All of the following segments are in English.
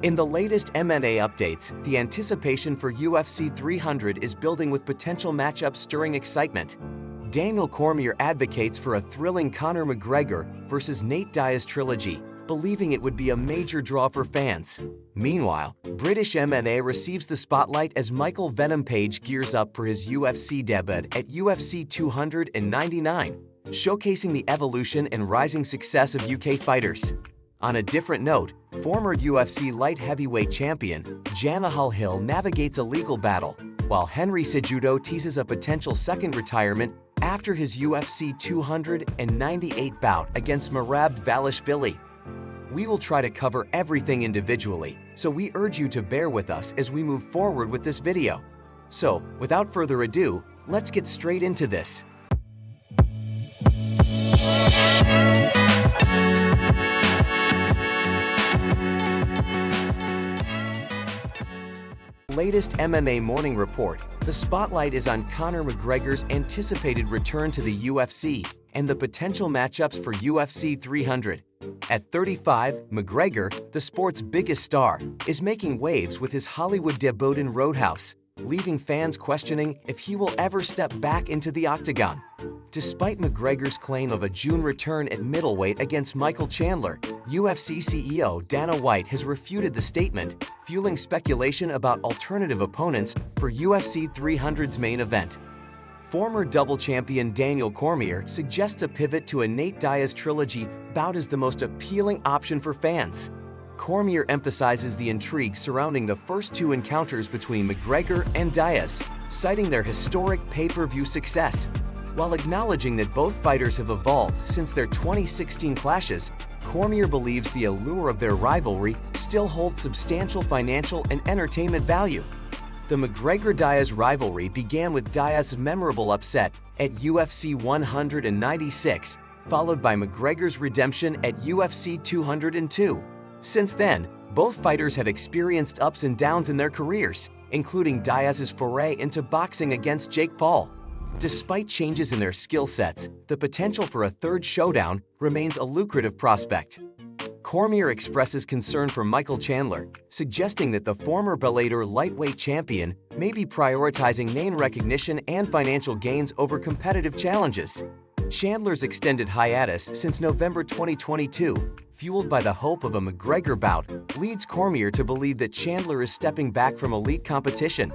In the latest M&A updates, the anticipation for UFC 300 is building with potential matchups stirring excitement. Daniel Cormier advocates for a thrilling Conor McGregor versus Nate Diaz trilogy, believing it would be a major draw for fans. Meanwhile, British M&A receives the spotlight as Michael Venom Page gears up for his UFC debut at UFC 299, showcasing the evolution and rising success of UK fighters. On a different note, former UFC light heavyweight champion Jamahal Hill navigates a legal battle, while Henry Cejudo teases a potential second retirement after his UFC 298 bout against Merab Dvalishvili. We will try to cover everything individually, so we urge you to bear with us as we move forward with this video. So, without further ado, let's get straight into this. Latest MMA Morning Report, the spotlight is on Conor McGregor's anticipated return to the UFC and the potential matchups for UFC 300. At 35, McGregor, the sport's biggest star, is making waves with his Hollywood debut in Roadhouse, leaving fans questioning if he will ever step back into the octagon. Despite McGregor's claim of a June return at middleweight against Michael Chandler, UFC CEO Dana White has refuted the statement, fueling speculation about alternative opponents for UFC 300's main event. Former double champion Daniel Cormier suggests a pivot to a Nate Diaz trilogy bout as the most appealing option for fans. Cormier emphasizes the intrigue surrounding the first two encounters between McGregor and Diaz, citing their historic pay-per-view success. While acknowledging that both fighters have evolved since their 2016 clashes, Cormier believes the allure of their rivalry still holds substantial financial and entertainment value. The McGregor-Diaz rivalry began with Diaz's memorable upset at UFC 196, followed by McGregor's redemption at UFC 202. Since then, both fighters have experienced ups and downs in their careers, including Diaz's foray into boxing against Jake Paul. Despite changes in their skill sets, the potential for a third showdown remains a lucrative prospect. Cormier expresses concern for Michael Chandler, suggesting that the former Bellator lightweight champion may be prioritizing name recognition and financial gains over competitive challenges. Chandler's extended hiatus since November 2022, fueled by the hope of a McGregor bout, leads Cormier to believe that Chandler is stepping back from elite competition.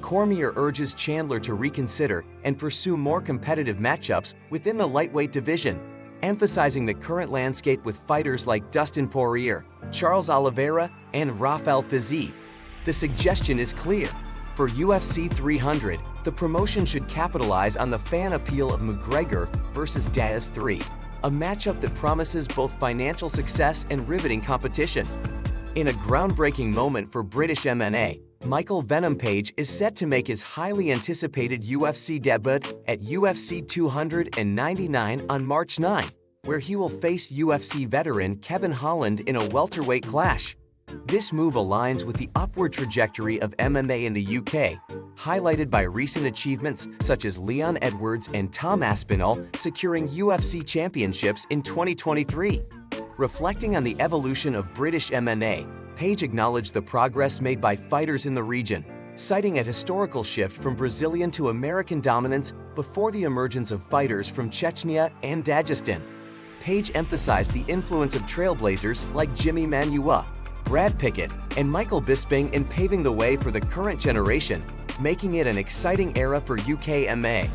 Cormier urges Chandler to reconsider and pursue more competitive matchups within the lightweight division, emphasizing the current landscape with fighters like Dustin Poirier, Charles Oliveira, and Rafael Fiziev. The suggestion is clear. For UFC 300, the promotion should capitalize on the fan appeal of McGregor versus Diaz 3, a matchup that promises both financial success and riveting competition. In a groundbreaking moment for British M&A, Michael Venom Page is set to make his highly anticipated UFC debut at UFC 299 on March 9, where he will face UFC veteran Kevin Holland in a welterweight clash. This move aligns with the upward trajectory of MMA in the UK, highlighted by recent achievements such as Leon Edwards and Tom Aspinall securing UFC championships in 2023. Reflecting on the evolution of British M&A, Page acknowledged the progress made by fighters in the region, citing a historical shift from Brazilian to American dominance before the emergence of fighters from Chechnya and Dagestan. Page emphasized the influence of trailblazers like Jimmy Manuwa, Brad Pickett, and Michael Bisping in paving the way for the current generation, making it an exciting era for UK MMA.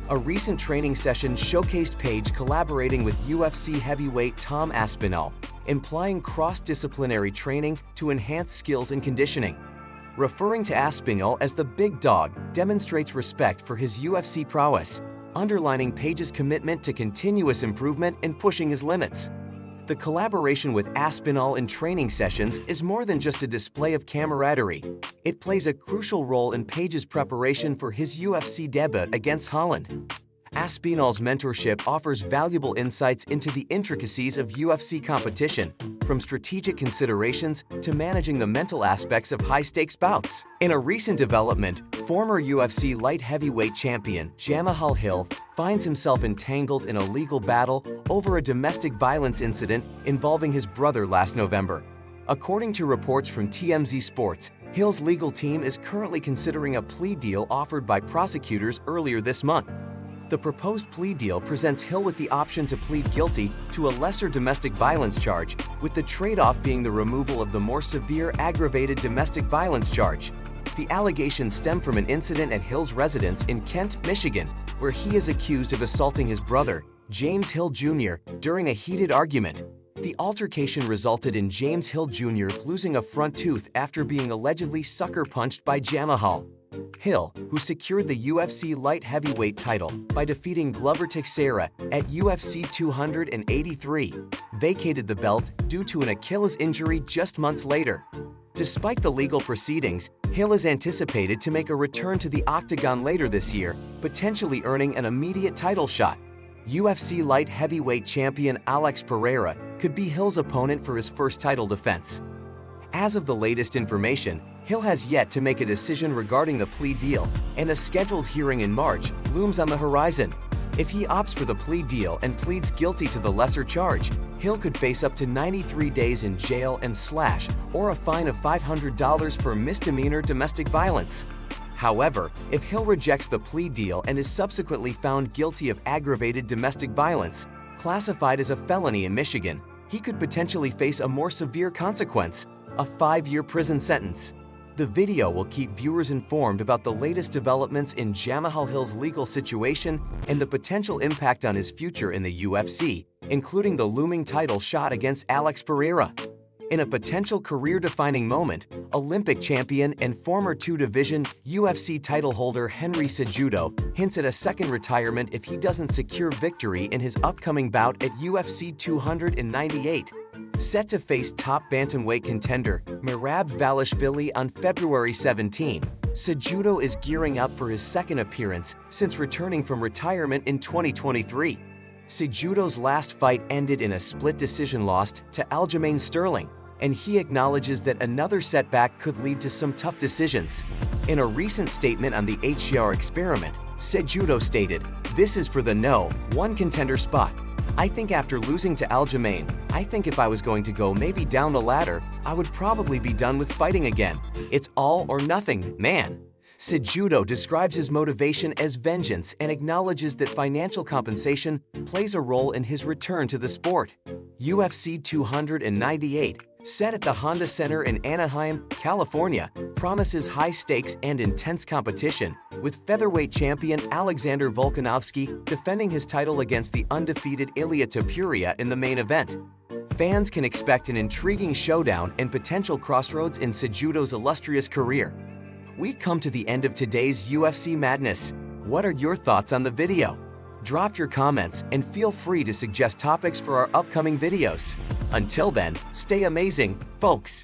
A recent training session showcased Page collaborating with UFC heavyweight Tom Aspinall, implying cross-disciplinary training to enhance skills and conditioning. Referring to Aspinall as the big dog demonstrates respect for his UFC prowess, underlining Page's commitment to continuous improvement and pushing his limits. The collaboration with Aspinall in training sessions is more than just a display of camaraderie. It plays a crucial role in Page's preparation for his UFC debut against Holland. Aspinall's mentorship offers valuable insights into the intricacies of UFC competition, from strategic considerations to managing the mental aspects of high-stakes bouts. In a recent development, former UFC light heavyweight champion Jamahal Hill finds himself entangled in a legal battle over a domestic violence incident involving his brother last November. According to reports from TMZ Sports, Hill's legal team is currently considering a plea deal offered by prosecutors earlier this month. The proposed plea deal presents Hill with the option to plead guilty to a lesser domestic violence charge, with the trade-off being the removal of the more severe aggravated domestic violence charge. The allegations stem from an incident at Hill's residence in Kent, Michigan, where he is accused of assaulting his brother, James Hill Jr., during a heated argument. The altercation resulted in James Hill Jr. losing a front tooth after being allegedly sucker-punched by Jamahal. Hill, who secured the UFC light heavyweight title by defeating Glover Teixeira at UFC 283, vacated the belt due to an Achilles injury just months later. Despite the legal proceedings, Hill is anticipated to make a return to the octagon later this year, potentially earning an immediate title shot. UFC light heavyweight champion Alex Pereira could be Hill's opponent for his first title defense. As of the latest information, Hill has yet to make a decision regarding the plea deal, and a scheduled hearing in March looms on the horizon. If he opts for the plea deal and pleads guilty to the lesser charge, Hill could face up to 93 days in jail and slash or a fine of $500 for misdemeanor domestic violence. However, if Hill rejects the plea deal and is subsequently found guilty of aggravated domestic violence, classified as a felony in Michigan, he could potentially face a more severe consequence, a 5-year prison sentence. The video will keep viewers informed about the latest developments in Jamahal Hill's legal situation and the potential impact on his future in the UFC, including the looming title shot against Alex Pereira. In a potential career-defining moment, Olympic champion and former two-division UFC title holder Henry Cejudo hints at a second retirement if he doesn't secure victory in his upcoming bout at UFC 298. Set to face top bantamweight contender Merab Dvalishvili on February 17, Cejudo is gearing up for his second appearance since returning from retirement in 2023. Cejudo's last fight ended in a split decision loss to Aljamain Sterling, and he acknowledges that another setback could lead to some tough decisions. In a recent statement on the HGR experiment, Cejudo stated, "This is for the one contender spot. I think after losing to Aljamain, I think if I was going to go maybe down the ladder, I would probably be done with fighting again. It's all or nothing, man." Cejudo describes his motivation as vengeance and acknowledges that financial compensation plays a role in his return to the sport. UFC 298, set at the Honda Center in Anaheim, California, promises high stakes and intense competition, with featherweight champion Alexander Volkanovski defending his title against the undefeated Ilia Topuria in the main event. Fans can expect an intriguing showdown and potential crossroads in Cejudo's illustrious career. We come to the end of today's UFC Madness. What are your thoughts on the video? Drop your comments and feel free to suggest topics for our upcoming videos. Until then, stay amazing, folks!